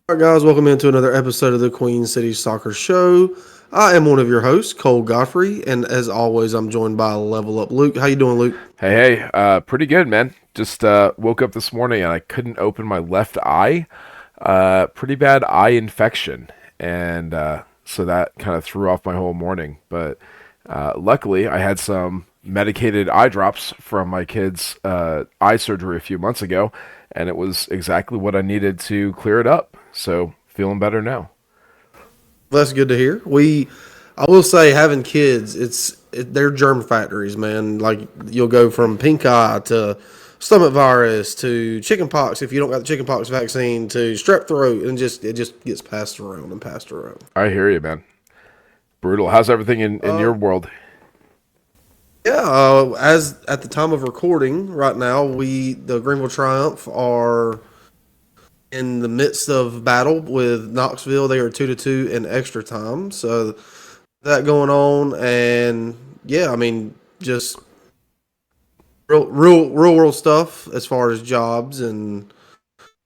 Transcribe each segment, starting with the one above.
All right, guys, welcome into another episode of the Queen City Soccer Show. I am one of your hosts, Cole Godfrey, and as always, I'm joined by Level Up Luke. How you doing, Luke? Hey, pretty good, man. Just woke up this morning and I couldn't open my left eye. Pretty bad eye infection, and so that kind of threw off my whole morning. But luckily, I had some medicated eye drops from my kid's eye surgery a few months ago, and it was exactly what I needed to clear it up. So feeling better now. That's good to hear. I will say, having kids, they're germ factories, man. Like you'll go from pink eye to stomach virus to chicken pox if you don't got the chicken pox vaccine to strep throat, and it just gets passed around and passed around. I hear you, man. Brutal. How's everything in your world? Yeah, as at the time of recording right now, the Greenville Triumph are in the midst of battle with Knoxville. They are 2-2 in extra time. So that going on, and yeah, I mean, just real world stuff as far as jobs and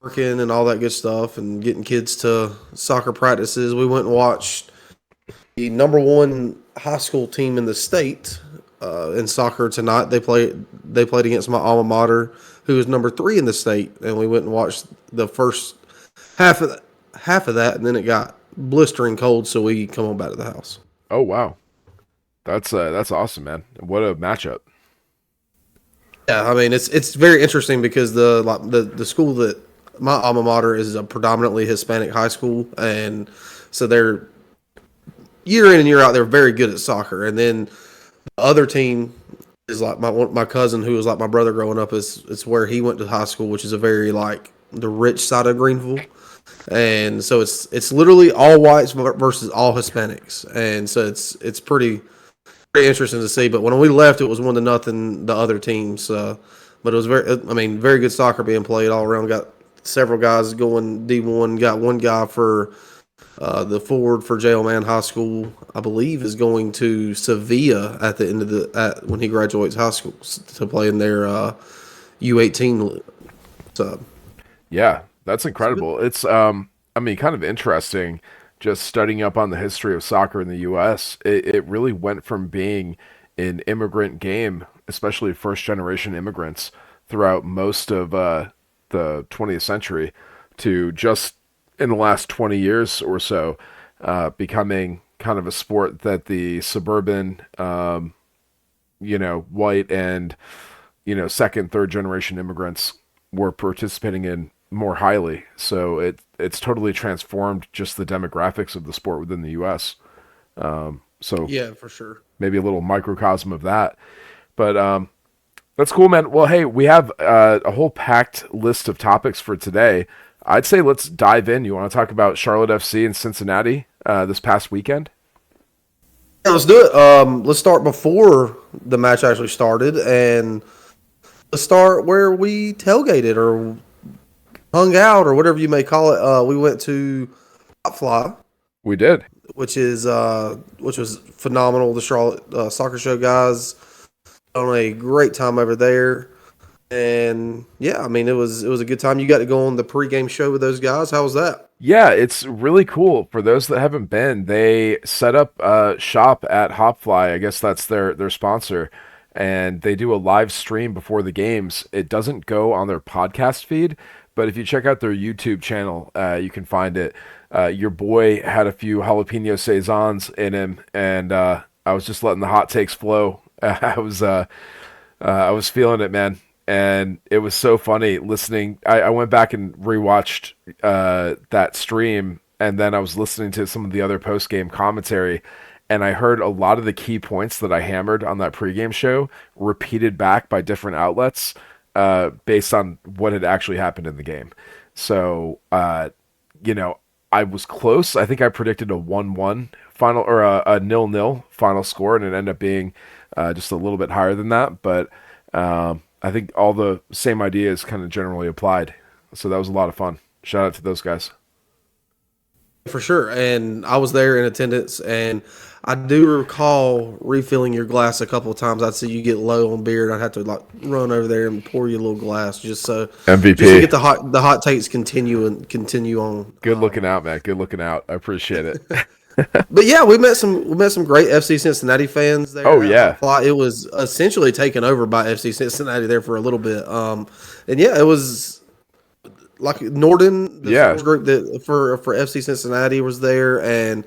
working and all that good stuff, and getting kids to soccer practices. We went and watched the number one high school team in the state in soccer tonight. They played against my alma mater, who is number three in the state, and we went and watched the first half of that, and then it got blistering cold, so we come on back to the house. Oh wow, that's awesome, man. What a matchup. Yeah, I mean it's very interesting because the school that my alma mater is a predominantly Hispanic high school, and so they're year in and year out they're very good at soccer, and then the other team is like my cousin who was like my brother growing up is it's where he went to high school, which is a very like the rich side of Greenville, and so it's literally all whites versus all Hispanics, and so it's pretty interesting to see. But when we left, it was 1-0 the other teams. But it was very good soccer being played all around. Got several guys going D1. Got one guy for the forward for JL Man High School, I believe, is going to Sevilla at the end of when he graduates high school to play in their U18. So Yeah, that's incredible. It's I mean, kind of interesting just studying up on the history of soccer in the US. It really went from being an immigrant game, especially first generation immigrants throughout most of the 20th century, to just in the last 20 years or so becoming kind of a sport that the suburban white and second, third generation immigrants were participating in more highly. So it's totally transformed just the demographics of the sport within the U.S. So yeah, for sure. maybe a little microcosm of that. But that's cool, man. Well, hey, we have a whole packed list of topics for today. I'd say let's dive in. You want to talk about Charlotte FC and Cincinnati this past weekend? Yeah, let's do it. Let's start before the match actually started, and let's start where we tailgated or hung out or whatever you may call it. We went to Hot Fly, We did. which was phenomenal. The Charlotte Soccer Show guys on a great time over there, and yeah, I mean it was a good time. You got to go on the pregame show with those guys. How was that? Yeah, it's really cool. For those that haven't been, they set up a shop at Hopfly. I guess that's their sponsor, and they do a live stream before the games. It doesn't go on their podcast feed, but if you check out their YouTube channel, you can find it. Your boy had a few jalapeno saisons in him, and I was just letting the hot takes flow. I was feeling it, man, and it was so funny listening. I went back and rewatched that stream, and then I was listening to some of the other post game commentary, and I heard a lot of the key points that I hammered on that pregame show repeated back by different outlets based on what had actually happened in the game. So, I was close. I think I predicted a 1-1 final or a 0-0 final score, and it ended up being just a little bit higher than that. But I think all the same ideas kind of generally applied. So that was a lot of fun. Shout out to those guys. For sure. And I was there in attendance, and I do recall refilling your glass a couple of times. I'd see you get low on beer, and I'd have to like run over there and pour you a little glass just to MVP. get the hot takes continue on. Good looking out, man. Good looking out. I appreciate it. But yeah, we met some great FC Cincinnati fans Oh there at Hot yeah. Fly. It was essentially taken over by FC Cincinnati there for a little bit. And yeah, it was like Norden, the Yeah. support group that for FC Cincinnati was there, and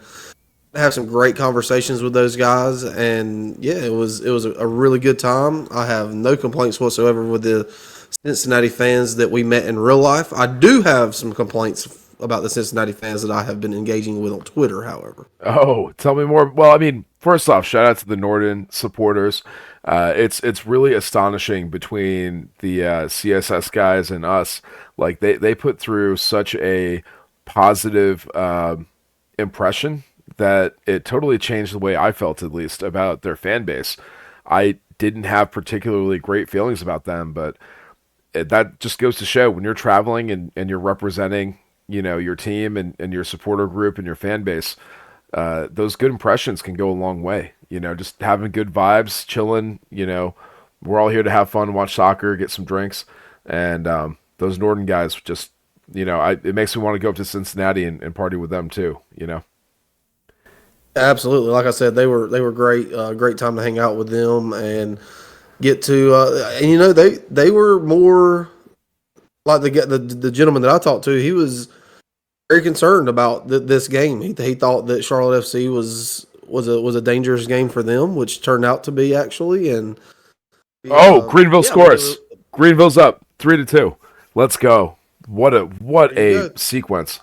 have some great conversations with those guys. And yeah, it was a really good time. I have no complaints whatsoever with the Cincinnati fans that we met in real life. I do have some complaints about the Cincinnati fans that I have been engaging with on Twitter, however. Oh, tell me more. Well, I mean, first off, shout out to the Norden supporters. It's really astonishing between the CSS guys and us. Like they put through such a positive impression that it totally changed the way I felt, at least, about their fan base. I didn't have particularly great feelings about them, but that just goes to show when you're traveling and you're representing, your team and your supporter group and your fan base, those good impressions can go a long way. Just having good vibes, chilling. We're all here to have fun, watch soccer, get some drinks, and those Norton guys just, it makes me want to go up to Cincinnati and party with them too. Absolutely, like I said, they were great. Great time to hang out with them and get to. And they were more like the gentleman that I talked to. He was very concerned about this game. He thought that Charlotte FC was a dangerous game for them, which turned out to be actually. And Oh, Greenville yeah, I mean, scores. Greenville's up 3-2. Let's go. What there you a go. sequence.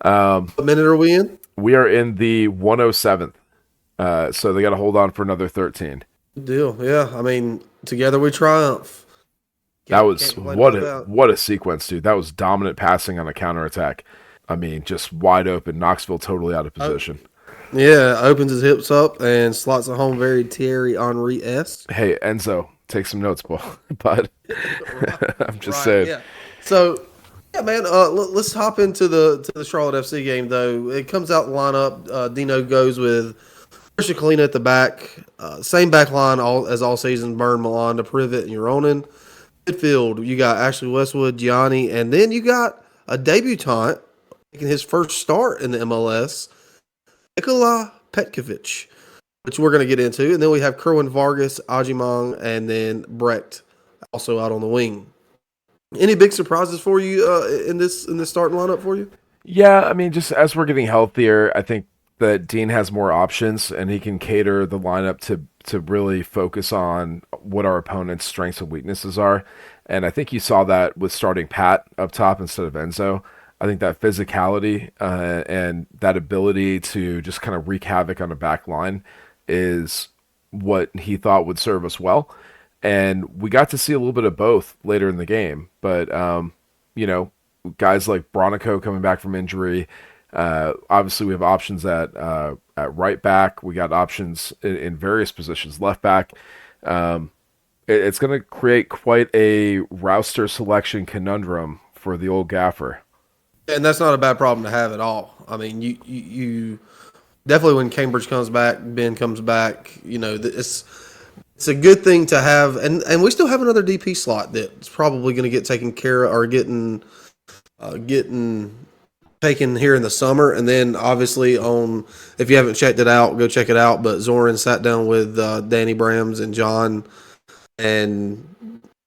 What minute are we in? We are in the 107th. So they got to hold on for another 13. Good deal. Yeah, I mean, together we triumph. That Can't was complain about what a sequence, dude. That was dominant passing on a counterattack. I mean, just wide open. Knoxville totally out of that. position. Yeah, opens his hips up and slots it home very Thierry Henry esque. Hey, Enzo, take some notes, boy. But I'm just Right. saying. Yeah. So yeah, man. Let's hop into the Charlotte FC game though. It comes out the lineup. Dino goes with Christian Kalina at the back. Same back line as all season. Burn, Milanda, Privet, and Euronin. Midfield, you got Ashley Westwood, Gianni, and then you got a debutant making his first start in the MLS, Nikola Petkovic, which we're going to get into. And then we have Kerwin Vargas, Ajimong, and then Brecht also out on the wing. Any big surprises for you in this starting lineup for you? Yeah, I mean, just as we're getting healthier, I think that Dean has more options and he can cater the lineup to really focus on what our opponent's strengths and weaknesses are. And I think you saw that with starting Pat up top instead of Enzo. I think that physicality and that ability to just kind of wreak havoc on a back line is what he thought would serve us well. And we got to see a little bit of both later in the game. But, you know, guys like Bronico coming back from injury. Obviously, we have options at right back. We got options in various positions, left back. It's going to create quite a roster selection conundrum for the old gaffer. And that's not a bad problem to have at all. I mean, you definitely when Cambridge comes back, Ben comes back. It's a good thing to have, and we still have another DP slot that's probably going to get taken care of or getting taken here in the summer. And then obviously if you haven't checked it out, go check it out. But Zoran sat down with Danny Brams and John and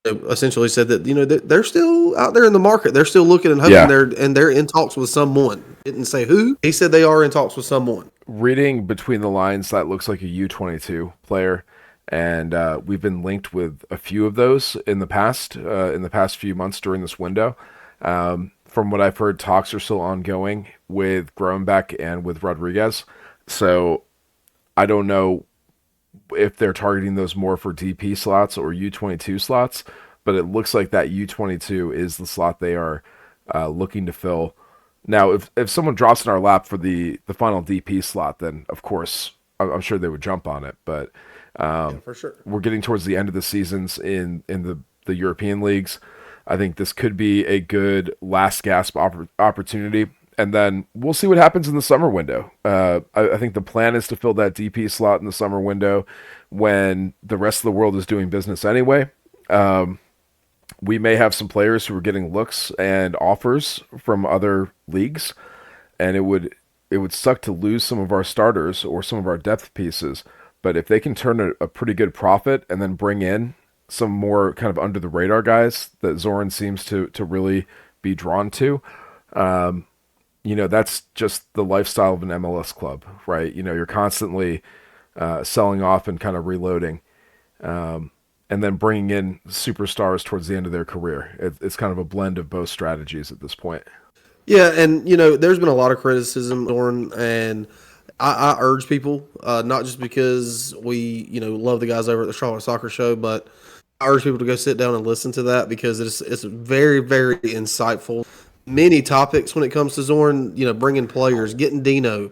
essentially said that they're still out there in the market. They're still looking and hoping. Yeah. They're in talks with someone. Didn't say who. He said they are in talks with someone. Reading between the lines, that looks like a U22 player, and we've been linked with a few of those in the past few months during this window. From what I've heard, talks are still ongoing with Groenbeck and with Rodriguez. So I don't know if they're targeting those more for DP slots or U22 slots, but it looks like that U22 is the slot they are looking to fill. Now, if someone drops in our lap for the final DP slot, then of course I'm sure they would jump on it. But Yeah, for sure. we're getting towards the end of the seasons in the European leagues. I think this could be a good last gasp opportunity And then we'll see what happens in the summer window. I think the plan is to fill that DP slot in the summer window when the rest of the world is doing business anyway. We may have some players who are getting looks and offers from other leagues, and it would suck to lose some of our starters or some of our depth pieces. But if they can turn a pretty good profit and then bring in some more kind of under the radar guys that Zoran seems to really be drawn to, that's just the lifestyle of an MLS club, right? You're constantly selling off and kind of reloading, and then bringing in superstars towards the end of their career. It's kind of a blend of both strategies at this point. Yeah, and there's been a lot of criticism, Doran, and I urge people, not just because we love the guys over at the Charlotte Soccer Show, but I urge people to go sit down and listen to that because it's very, very insightful. Many topics when it comes to Zorn, bringing players, getting Dino,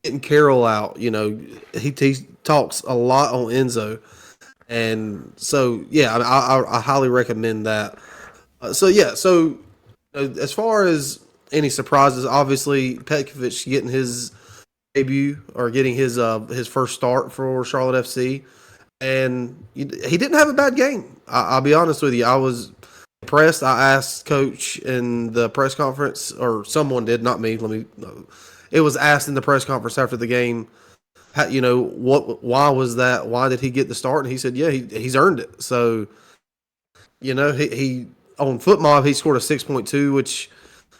getting Carroll out. He talks a lot on Enzo, and so yeah, I highly recommend that. As far as any surprises, obviously Petkovic getting his debut or getting his first start for Charlotte FC, and he didn't have a bad game. I'll be honest with you, I was impressed. I asked Coach in the press conference, or someone did, not me. It was asked in the press conference after the game. Why was that? Why did he get the start? And he said, yeah, he's earned it. So, he on FootMob he scored a 6.2, which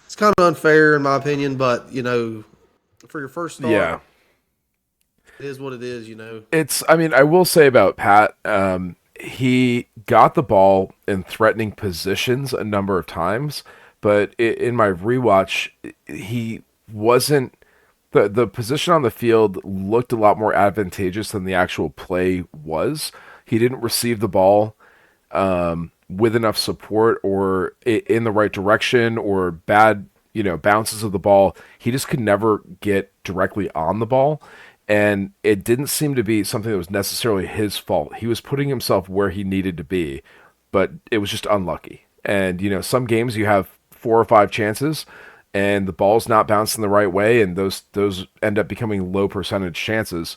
is kind of unfair in my opinion. But for your first start, Yeah, it is what it is. I mean, I will say about Pat, he got the ball in threatening positions a number of times, but in my rewatch, he wasn't. The position on the field looked a lot more advantageous than the actual play was. He didn't receive the ball with enough support or in the right direction, or bad bounces of the ball. He just could never get directly on the ball. And it didn't seem to be something that was necessarily his fault. He was putting himself where he needed to be, but it was just unlucky. And some games you have 4 or 5 chances, and the ball's not bouncing the right way, and those end up becoming low percentage chances.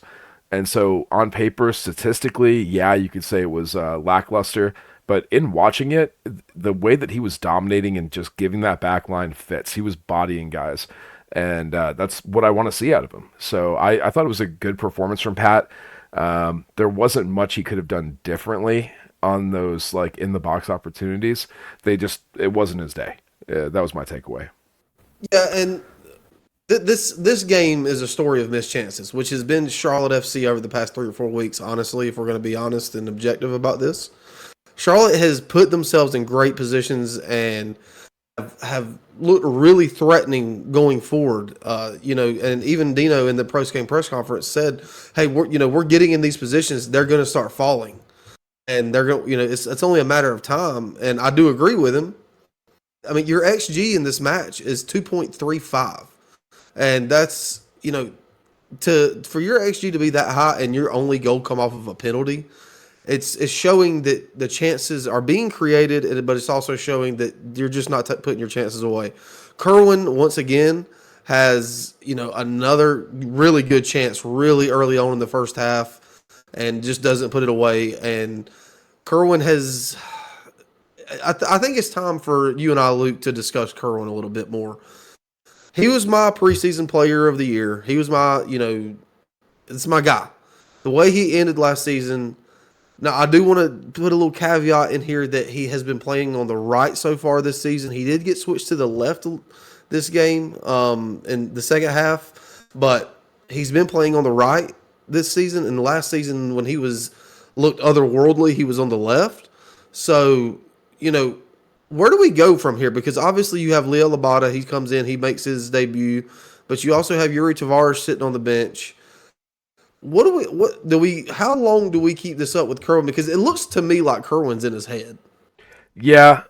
And so on paper, statistically, yeah, you could say it was lackluster. But in watching it, the way that he was dominating and just giving that back line fits, he was bodying guys. And that's what I want to see out of him. So I thought it was a good performance from Pat. There wasn't much he could have done differently on those like in the box opportunities. It wasn't his day. That was my takeaway. Yeah, and this game is a story of missed chances, which has been Charlotte FC over the past 3 or 4 weeks. Honestly, if we're going to be honest and objective about this, Charlotte has put themselves in great positions and have looked really threatening going forward. And even Dino in the post game press conference said, "Hey, we're getting in these positions. They're going to start falling, and they're going. It's only a matter of time." And I do agree with him. I mean, your XG in this match is 2.35, and that's for your XG to be that high and your only goal come off of a penalty. It's showing that the chances are being created, but it's also showing that you're just not putting your chances away. Kerwin, once again, has another really good chance really early on in the first half and just doesn't put it away. And Kerwin has I think it's time for you and I, Luke, to discuss Kerwin a little bit more. He was my preseason player of the year. He was my, it's my guy. The way he ended last season. Now, I do want to put a little caveat in here that he has been playing on the right so far this season. He did get switched to the left this game in the second half, but he's been playing on the right this season. And last season, when he looked otherworldly, he was on the left. So, where do we go from here? Because obviously you have Leo Labata. He comes in, he makes his debut, but you also have Yuri Tavares sitting on the bench. How long do we keep this up with Kerwin? Because it looks to me like Kerwin's in his head. Yeah,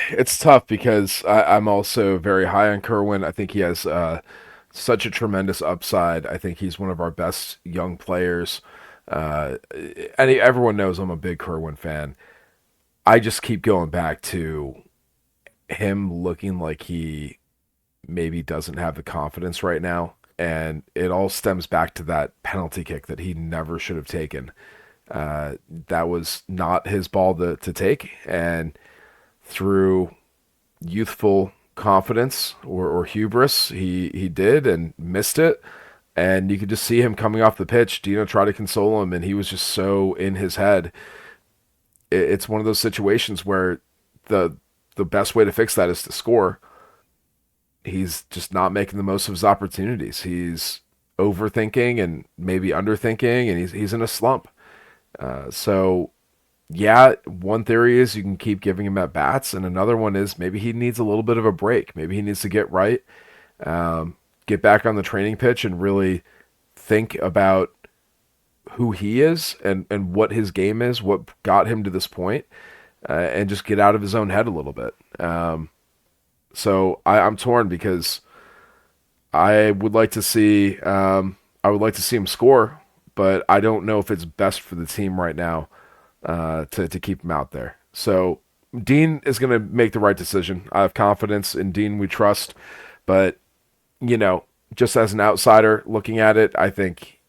it's tough because I'm also very high on Kerwin. I think he has such a tremendous upside. I think he's one of our best young players. And everyone knows I'm a big Kerwin fan. I just keep going back to him looking like he maybe doesn't have the confidence right now. And it all stems back to that penalty kick that he never should have taken. That was not his ball to take. And through youthful confidence or hubris, he did and missed it. And you could just see him coming off the pitch. Dino tried to console him, and he was just so in his head. It's one of those situations where the the best way to fix that is to score. He's just not making the most of his opportunities. He's overthinking and maybe underthinking, and he's in a slump. So yeah, one theory is you can keep giving him at bats, and another one is maybe he needs a little bit of a break. Maybe he needs to get right, get back on the training pitch, and really think about who he is and what his game is, what got him to this point, and just get out of his own head a little bit. So I'm torn because I would like to see him score, but I don't know if it's best for the team right now to keep him out there. So Dean is going to make the right decision. I have confidence in Dean. We trust, but just as an outsider looking at it, I think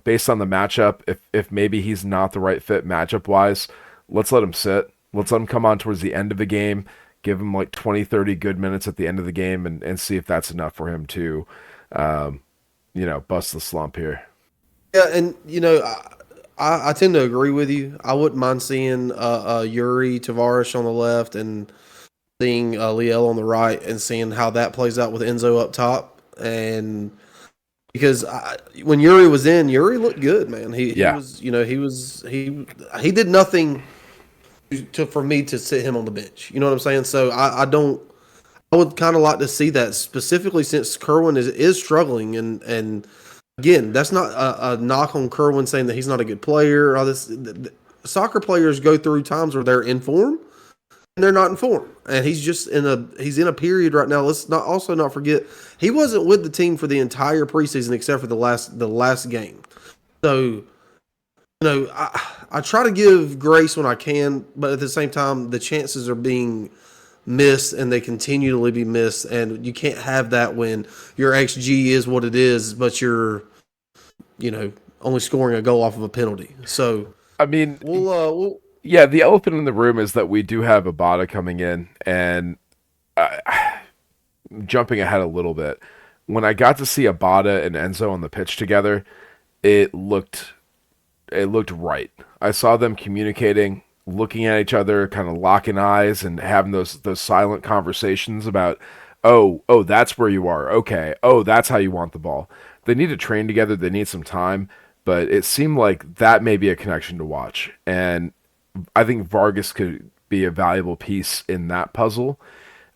based on the matchup, if maybe he's not the right fit matchup wise, let's let him sit. Let's let him come on towards the end of the game. Give him like 20, 30 good minutes at the end of the game and see if that's enough for him to, bust the slump here. Yeah, and I tend to agree with you. I wouldn't mind seeing Yuri Tavares on the left and seeing Liel on the right and seeing how that plays out with Enzo up top. And because when Yuri was in, Yuri looked good, man. He was, he did nothing for me to sit him on the bench. You know what I'm saying? So I would kind of like to see that specifically since Kerwin is struggling and again, that's not a knock on Kerwin saying that he's not a good player. All this, soccer players go through times where they're in form and they're not in form, and he's in a period right now. Let's not forget he wasn't with the team for the entire preseason except for the last game. So I try to give grace when I can, but at the same time, the chances are being missed and they continually be missed, and you can't have that when your XG is what it is, but you're only scoring a goal off of a penalty. So I mean, we'll yeah, the elephant in the room is that we do have Abada coming in, and jumping ahead a little bit, when I got to see Abada and Enzo on the pitch together, it looked right. I saw them communicating, looking at each other, kind of locking eyes, and having those silent conversations about, oh, that's where you are. Okay, oh, that's how you want the ball. They need to train together. They need some time, but it seemed like that may be a connection to watch, and I think Vargas could be a valuable piece in that puzzle.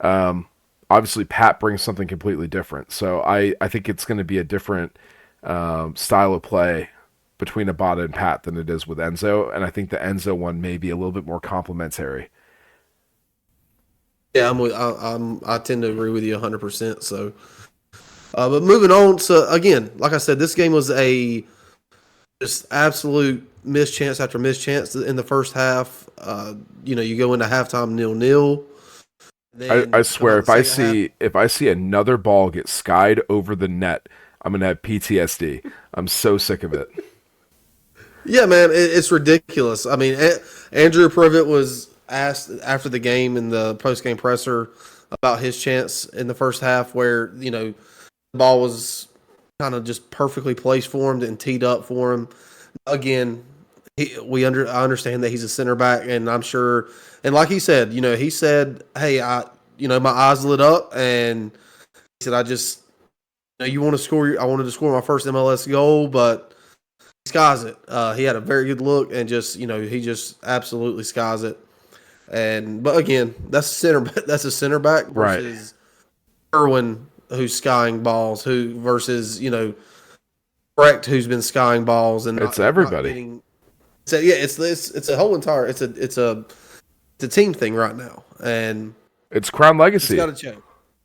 Obviously, Pat brings something completely different, so I think it's going to be a different style of play between Abada and Pat than it is with Enzo, and I think the Enzo one may be a little bit more complimentary. yeah, I tend to agree with you 100%. So, but moving on. So again, like I said, this game was a just absolute mischance after mischance in the first half. You go into halftime 0-0. I swear, if I see another ball get skied over the net, I'm gonna have PTSD. I'm so sick of it. Yeah, man, it's ridiculous. I mean, Andrew Privet was asked after the game in the post-game presser about his chance in the first half where, the ball was kind of just perfectly placed for him and teed up for him. Again, I understand that he's a center back, and I'm sure, and like he said, he said, hey, my eyes lit up, and he said, you want to score, I wanted to score my first MLS goal, but skies it. He had a very good look and just, he just absolutely skies it. But again, that's a center back Right. versus Irwin who's skying balls, versus Brecht who's been skying balls and It's not everybody. getting. So yeah, it's a whole entire it's a team thing right now, and It's Crown it's Legacy. got to change.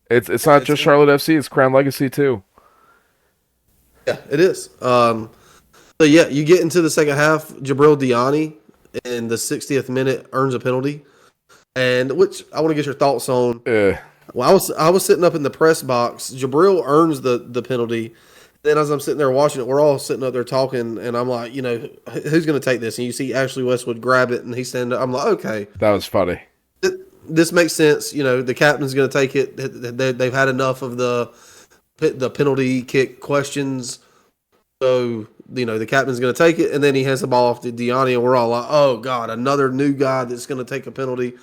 It's not just Charlotte FC. It's Crown Legacy too. Yeah, it is. So yeah, you get into the second half. Jabril Diani in the 60th minute earns a penalty, and which I want to get your thoughts on. Well, I was sitting up in the press box. Jabril earns the penalty. Then as I'm sitting there watching it, we're all sitting up there talking, and I'm like, who's going to take this? And you see Ashley Westwood grab it, and he stand up. I'm like, okay, That was funny. this makes sense. The captain's going to take it. They've had enough of the penalty kick questions, so the captain's going to take it, and then he hands the ball off to Deani, and we're all like, oh god, another new guy that's going to take a penalty.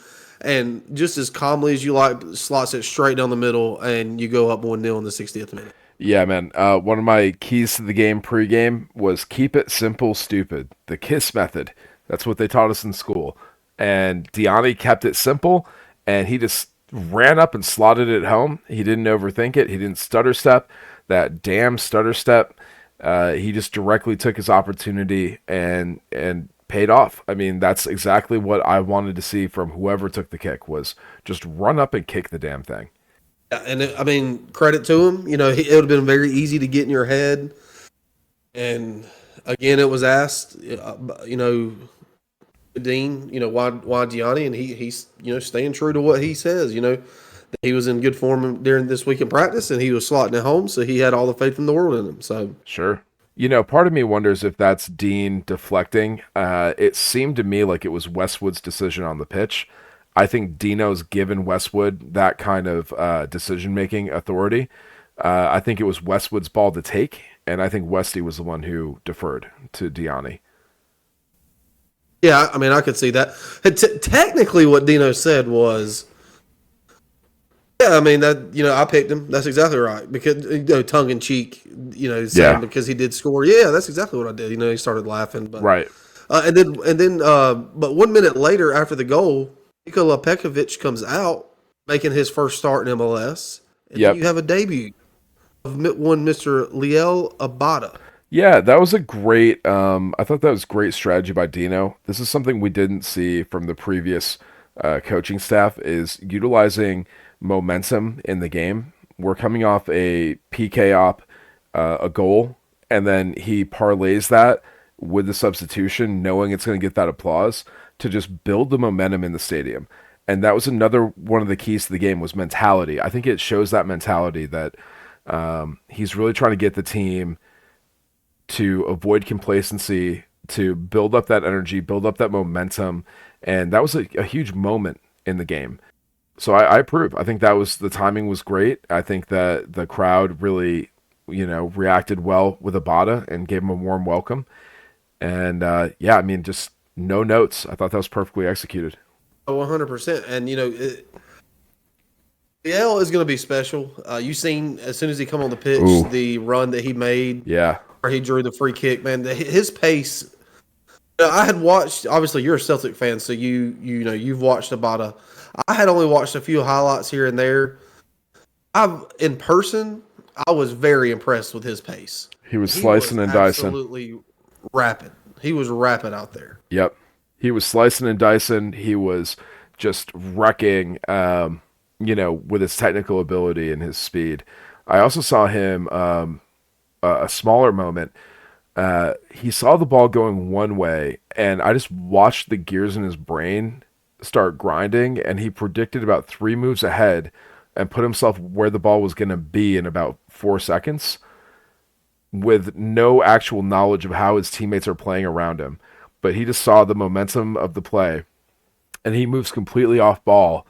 And just as calmly as you like, slots it straight down the middle, and you go up 1-0 in the 60th minute. Yeah, man. One of my keys to the game pregame was keep it simple, stupid. The KISS method. That's what they taught us in school. And Deani kept it simple, and he just ran up and slotted it home. He didn't overthink it. He didn't stutter step. That damn stutter step. He just directly took his opportunity and paid off. I mean, that's exactly what I wanted to see from whoever took the kick, was just run up and kick the damn thing. Yeah, and I mean, credit to him. It would have been very easy to get in your head. And again, it was asked, Dean, why Gianni, and he's staying true to what he says. He was in good form during this week in practice, and he was slotting it home, so he had all the faith in the world in him. So Sure. Part of me wonders if that's Dean deflecting. It seemed to me like it was Westwood's decision on the pitch. I think Dino's given Westwood that kind of decision-making authority. I think it was Westwood's ball to take, and I think Westy was the one who deferred to Deani. yeah, I mean, I could see that. Technically, what Dino said was, yeah, I mean that I picked him. That's exactly right, because tongue in cheek, saying Yeah. because he did score. Yeah, that's exactly what I did. He started laughing, but Right. but 1 minute later after the goal, Nikola Pekovic comes out, making his first start in MLS, and then Yep. you have a debut of one Mr. Liel Abada. Yeah, that was a great. I thought that was great strategy by Dino. This is something we didn't see from the previous coaching staff, is utilizing momentum in the game. We're coming off a PK op, a goal, and then he parlays that with the substitution, knowing it's going to get that applause, to just build the momentum in the stadium. And that was another one of the keys to the game, was mentality. I think it shows that mentality that he's really trying to get the team to avoid complacency, to build up that energy, build up that momentum. And that was a huge moment in the game. So I approve. I think the timing was great. I think that the crowd really, reacted well with Abada and gave him a warm welcome. And yeah, I mean, just no notes. I thought that was perfectly executed. Oh, 100%. And Liel is going to be special. You seen as soon as he come on the pitch, Ooh. the run that he made, Yeah. where he drew the free kick. Man, his pace. I had watched. Obviously, you're a Celtic fan, so you've watched Abada. I had only watched a few highlights here and there. In person, I was very impressed with his pace. He was slicing and dicing. Absolutely rapid. He was rapid out there. Yep. He was slicing and dicing. He was just wrecking, with his technical ability and his speed. I also saw him, a smaller moment. He saw the ball going one way, and I just watched the gears in his brain start grinding, and he predicted about 3 moves ahead and put himself where the ball was going to be in about 4 seconds, with no actual knowledge of how his teammates are playing around him. But he just saw the momentum of the play, and he moves completely off ball,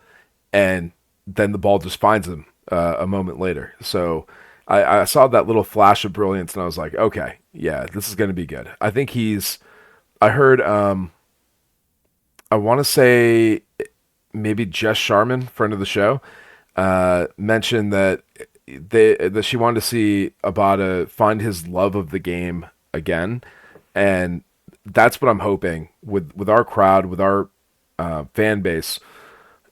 and then the ball just finds him a moment later. So I saw that little flash of brilliance, and I was like, okay, yeah, this is going to be good. I think I heard, I want to say maybe Jess Sharman, friend of the show, mentioned that that she wanted to see Abada find his love of the game again, and that's what I'm hoping with our crowd, with our fan base,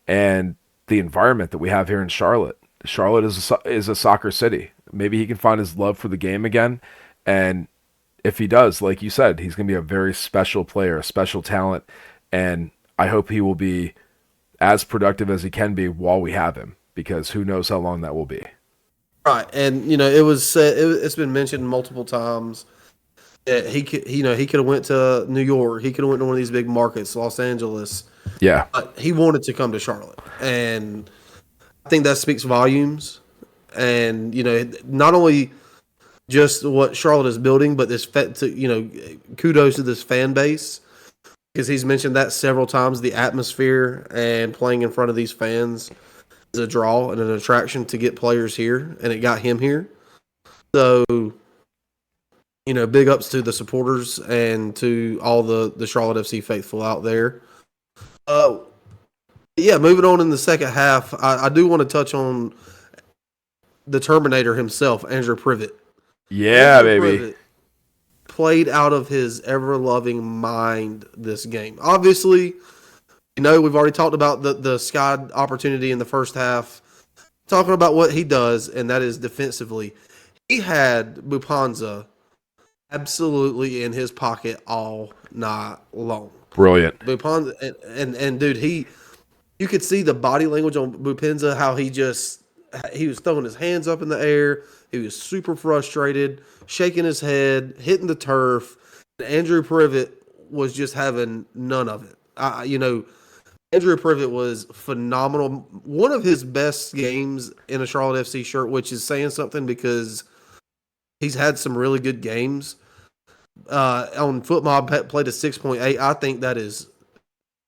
and the environment that we have here in Charlotte. Charlotte is a soccer city. Maybe he can find his love for the game again, and if he does, like you said, he's going to be a very special player, a special talent, and I hope he will be as productive as he can be while we have him, because who knows how long that will be. Right, and it was said, it's been mentioned multiple times that he could have went to New York, he could have went to one of these big markets, Los Angeles. Yeah. But he wanted to come to Charlotte, and I think that speaks volumes. And, not only just what Charlotte is building, but kudos to this fan base, because he's mentioned that several times. The atmosphere and playing in front of these fans is a draw and an attraction to get players here, and it got him here. So, big ups to the supporters and to all the Charlotte FC faithful out there. Moving on in the second half, I do want to touch on the Terminator himself, Andrew Privet. Yeah, Andrew baby. Privet played out of his ever-loving mind this game. Obviously, we've already talked about the Sky opportunity in the first half, talking about what he does, and that is defensively. He had Bupanza absolutely in his pocket all night long. Brilliant. Bupanza, and dude, you could see the body language on Bupanza, how he was throwing his hands up in the air. He was super frustrated, shaking his head, hitting the turf. And Andrew Privet was just having none of it. Andrew Privet was phenomenal. One of his best games in a Charlotte FC shirt, which is saying something because he's had some really good games. On FootMob, played a 6.8. I think that is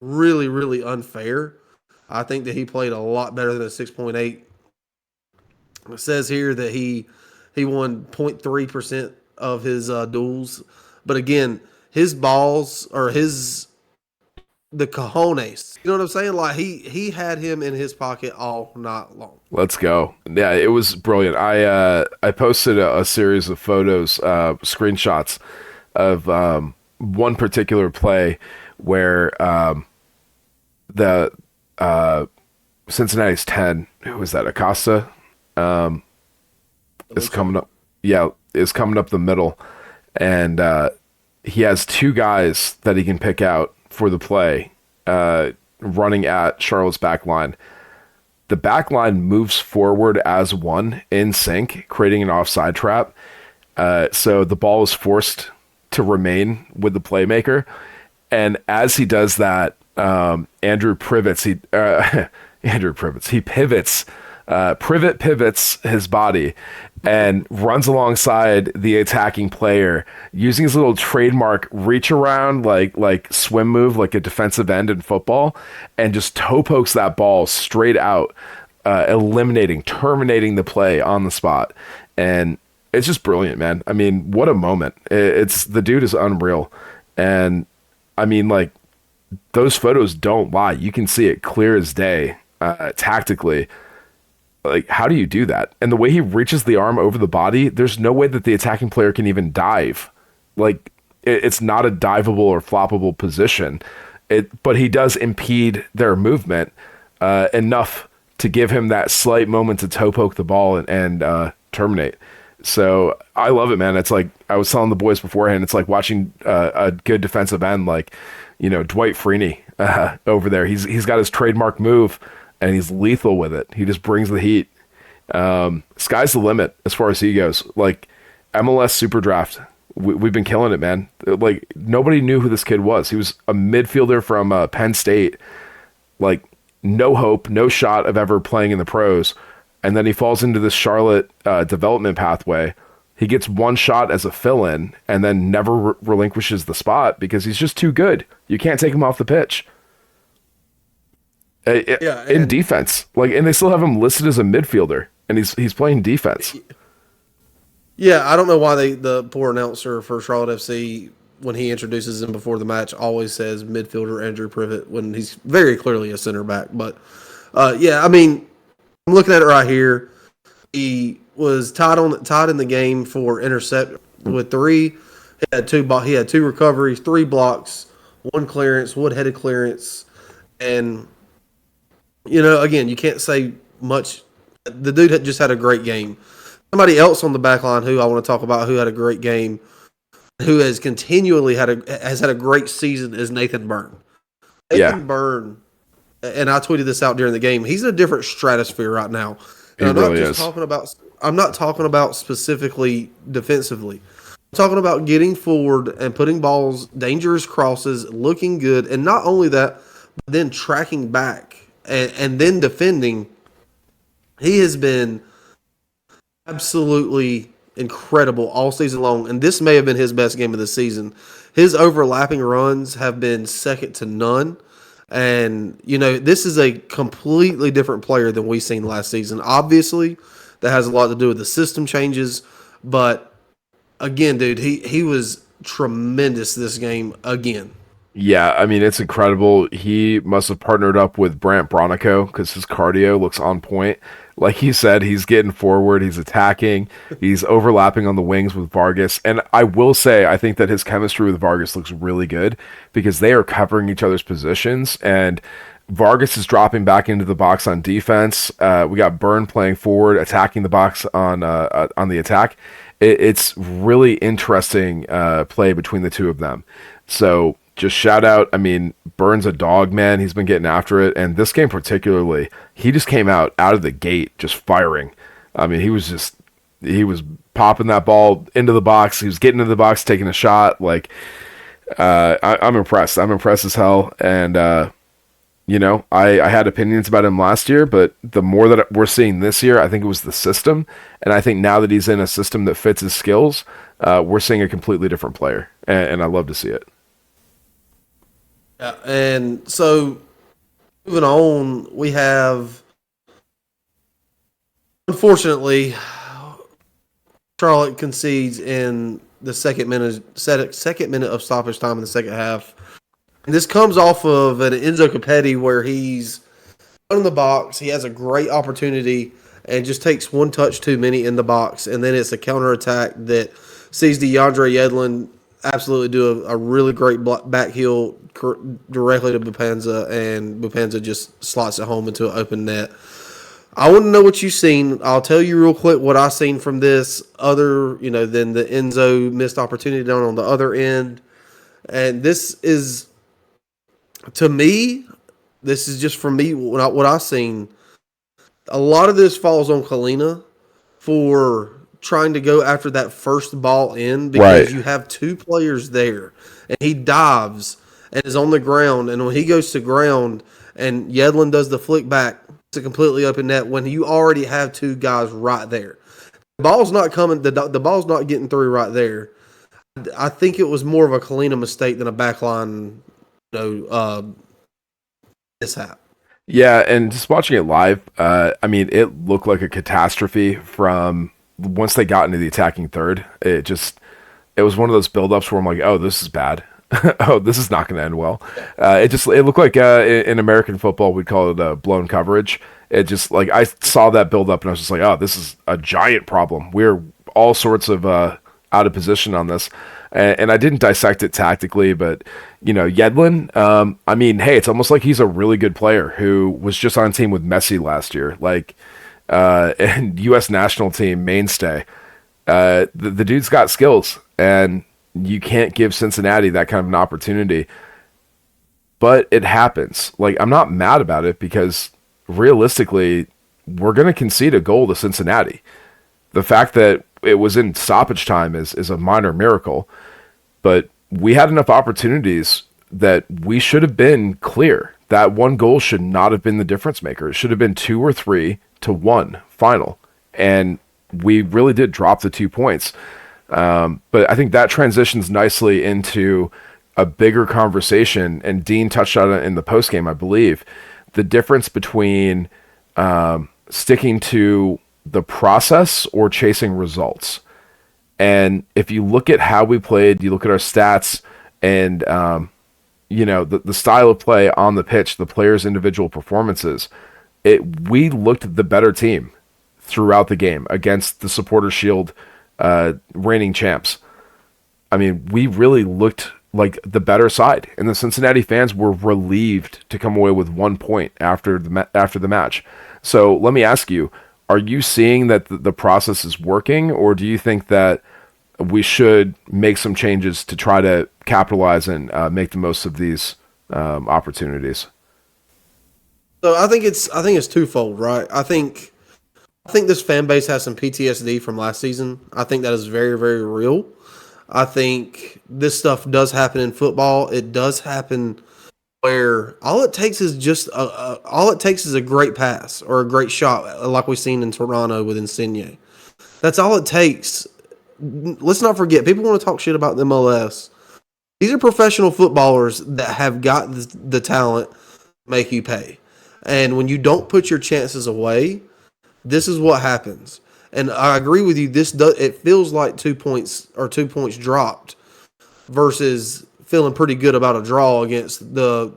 really, really unfair. I think that he played a lot better than a 6.8. It says here that he won 0.3% of his duels. But again, his balls or the cojones. You know what I'm saying? Like he had him in his pocket all night long. Let's go. Yeah, it was brilliant. I posted a series of photos, screenshots of one particular play where the Cincinnati's 10, who was that? Acosta is coming up. Yeah, is coming up the middle, and he has two guys that he can pick out for the play, running at Charlotte's back line. The back line moves forward as one in sync, creating an offside trap. So the ball is forced to remain with the playmaker, and as he does that, Andrew pivots. He pivots. Privet pivots his body and runs alongside the attacking player using his little trademark reach around, like swim move, like a defensive end in football, and just toe pokes that ball straight out, terminating the play on the spot. And it's just brilliant, man. I mean, what a moment. It's the dude is unreal. And I mean, like, those photos don't lie. You can see it clear as day, tactically. Like, how do you do that? And the way he reaches the arm over the body, there's no way that the attacking player can even dive. Like, it's not a diveable or floppable position. But he does impede their movement enough to give him that slight moment to toe poke the ball and terminate. So I love it, man. It's like I was telling the boys beforehand. It's like watching a good defensive end, like Dwight Freeney over there. He's got his trademark move. And he's lethal with it. He just brings the heat. Sky's the limit as far as he goes. Like, MLS Super Draft, we've been killing it, man. Like, nobody knew who this kid was. He was a midfielder from Penn State. Like, no hope, no shot of ever playing in the pros. And then he falls into this Charlotte development pathway. He gets one shot as a fill-in and then never relinquishes the spot because he's just too good. You can't take him off the pitch. In defense, and they still have him listed as a midfielder, and he's playing defense. Yeah, I don't know why the poor announcer for Charlotte FC, when he introduces him before the match, always says midfielder Andrew Privet when he's very clearly a center back. But I mean, I'm looking at it right here. He was tied in the game for intercept with 3. He had 2 recoveries, 3 blocks, 1 clearance, wood-headed clearance, and again, you can't say much. The dude just had a great game. Somebody else on the back line who I want to talk about who had a great game, who has continually had a great season, is Nathan Byrne. Nathan Byrne, and I tweeted this out during the game. He's in a different stratosphere right now. And I'm not talking about specifically defensively. I'm talking about getting forward and putting balls, dangerous crosses, looking good, and not only that, but then tracking back. And then defending He has been absolutely incredible all season long, and this may have been his best game of the season. His overlapping runs have been second to none. And, this is a completely different player than we seen last season. Obviously, that has a lot to do with the system changes. But again, dude, he was tremendous this game again. Yeah, I mean, it's incredible. He must have partnered up with Brant Bronico because his cardio looks on point. Like he said, he's getting forward, he's attacking, he's overlapping on the wings with Vargas. And I will say, I think that his chemistry with Vargas looks really good because they are covering each other's positions. And Vargas is dropping back into the box on defense. We got Byrne playing forward, attacking the box on the attack. It's really interesting play between the two of them. So just shout out. I mean, Burns a dog, man. He's been getting after it, and this game particularly, he just came out of the gate just firing. I mean, he was popping that ball into the box. He was getting into the box, taking a shot. Like, I'm impressed. I'm impressed as hell. And I had opinions about him last year, but the more that we're seeing this year, I think it was the system, and I think now that he's in a system that fits his skills, we're seeing a completely different player, and I love to see it. Yeah, and so moving on, we have, unfortunately, Charlotte concedes in the second minute of stoppage time in the second half. And this comes off of an Enzo Capetti where he's in the box. He has a great opportunity and just takes one touch too many in the box. And then it's a counterattack that sees DeAndre Yedlin absolutely do a really great back heel directly to Bupanza, and Bupanza just slots it home into an open net. I want to know what you've seen. I'll tell you real quick what I've seen from this other, than the Enzo missed opportunity down on the other end. And this is, to me, this is just for me, what I've seen. A lot of this falls on Kalina for trying to go after that first ball in because Right. you have two players there. And he dives and is on the ground. And when he goes to ground and Yedlin does the flick back, it's a completely open net when you already have two guys right there. The ball's not coming. The ball's not getting through right there. I think it was more of a Kalina mistake than a backline, mishap. Yeah, and just watching it live, I mean, it looked like a catastrophe from once they got into the attacking third. It was one of those buildups where I'm like, oh, this is bad. Oh, this is not going to end well. It looked like in American football we'd call it blown coverage. It just like I saw that build up and I was just like, oh, this is a giant problem. We're all sorts of out of position on this, and I didn't dissect it tactically, but Yedlin. I mean, hey, it's almost like he's a really good player who was just on team with Messi last year, like and U.S. national team mainstay. The dude's got skills, and you can't give Cincinnati that kind of an opportunity. But it happens. Like, I'm not mad about it because realistically, we're going to concede a goal to Cincinnati. The fact that it was in stoppage time is a minor miracle, but we had enough opportunities that we should have been clear. That one goal should not have been the difference maker. It should have been 2 or 3-1 final. And we really did drop the 2 points. But I think that transitions nicely into a bigger conversation, and Dean touched on it in the postgame, I believe. The difference between sticking to the process or chasing results. And if you look at how we played, you look at our stats and, the style of play on the pitch, the players' individual performances, we looked the better team throughout the game against the Supporter Shield reigning champs. I mean, we really looked like the better side, and the Cincinnati fans were relieved to come away with 1 point after the match. So let me ask you, are you seeing that the process is working, or do you think that we should make some changes to try to capitalize and make the most of these opportunities? So I think it's twofold, right? I think this fan base has some PTSD from last season. I think that is very, very real. I think this stuff does happen in football. It does happen where all it takes is all it takes is a great pass or a great shot, like we've seen in Toronto with Insigne. That's all it takes. Let's not forget, people want to talk shit about the MLS. These are professional footballers that have got the talent to make you pay. And when you don't put your chances away, this is what happens. And I agree with you. It feels like 2 points dropped versus feeling pretty good about a draw against the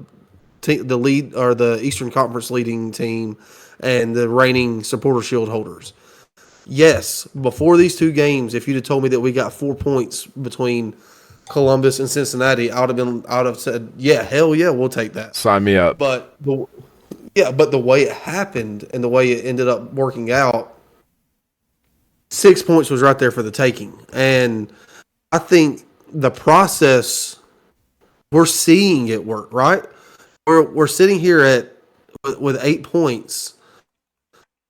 lead or the Eastern Conference leading team and the reigning Supporter Shield holders. Yes, before these two games, if you'd have told me that we got 4 points between Columbus and Cincinnati, I would have said, yeah, hell yeah, we'll take that. Sign me up. But the way it happened and the way it ended up working out, 6 points was right there for the taking. And I think the process, we're seeing it work, right? We're sitting here with 8 points,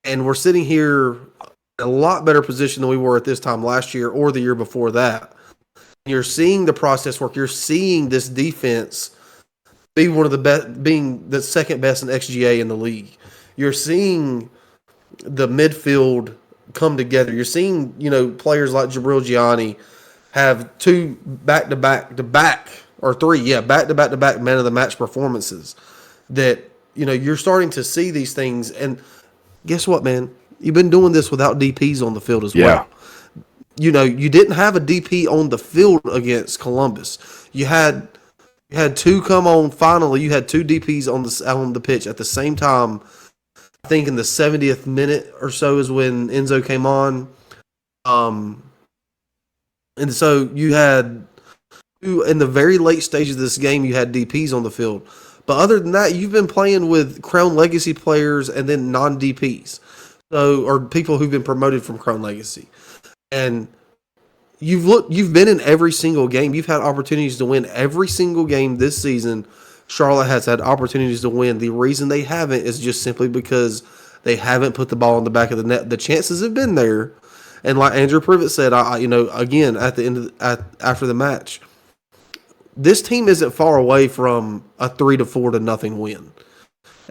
and we're sitting here in a lot better position than we were at this time last year or the year before that. You're seeing the process work. You're seeing this defense be one of the best, being the second best in XGA in the league. You're seeing the midfield come together. You're seeing, players like Jabril Gianni have two back-to-back or three, back-to-back man of the match performances. That, you're starting to see these things. And guess what, man? You've been doing this without DPs on the field as well. You didn't have a DP on the field against Columbus. You had two come on finally. You had two DPs on the pitch at the same time. I think in the 70th minute or so is when Enzo came on. And so you had in the very late stages of this game, you had DPs on the field. But other than that, you've been playing with Crown Legacy players and then non-DPs. Or people who've been promoted from Crown Legacy. And you've been in every single game. You've had opportunities to win every single game this season. Charlotte has had opportunities to win. The reason they haven't is just simply because they haven't put the ball in the back of the net. The chances have been there. And like Andrew Privet said, again at the end after the match, this team isn't far away from a 3-4-0 win.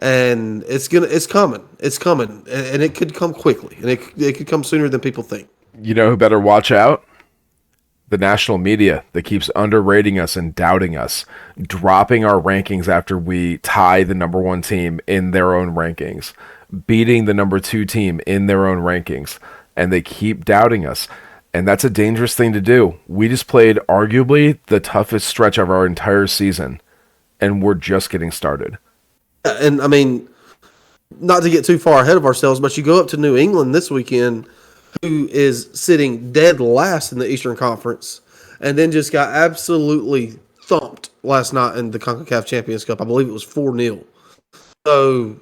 And it's coming, and it could come quickly, and it could come sooner than people think. You know who better watch out? The national media that keeps underrating us and doubting us, dropping our rankings after we tie the number one team in their own rankings, beating the number two team in their own rankings, and they keep doubting us. And that's a dangerous thing to do. We just played arguably the toughest stretch of our entire season, and we're just getting started. And I mean, not to get too far ahead of ourselves, but you go up to New England this weekend, who is sitting dead last in the Eastern Conference, and then just got absolutely thumped last night in the CONCACAF Champions Cup. I believe it was 4-0. So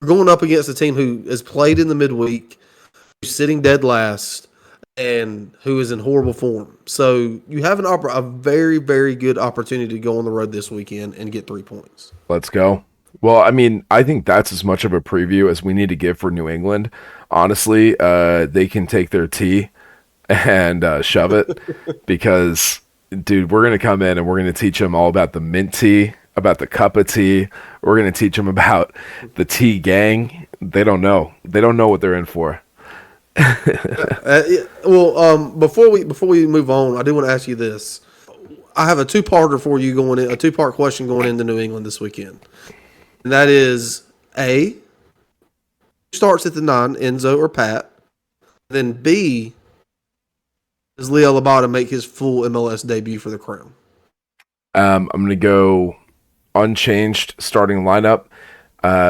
we're going up against a team who has played in the midweek, who's sitting dead last, and who is in horrible form. So you have a very, very good opportunity to go on the road this weekend and get 3 points. Let's go. Well, I mean, I think that's as much of a preview as we need to give for New England. Honestly, they can take their tea and shove it because, dude, we're going to come in and we're going to teach them all about the mint tea, about the cup of tea. We're going to teach them about the tea gang. They don't know. They don't know what they're in for. Before we move on, I do want to ask you this. I have a two-parter for you a two-part question going into New England this weekend. And that is, A, who starts at the 9, Enzo or Pat? Then B, does Leo Labata make his full MLS debut for the Crown? I'm going to go unchanged starting lineup,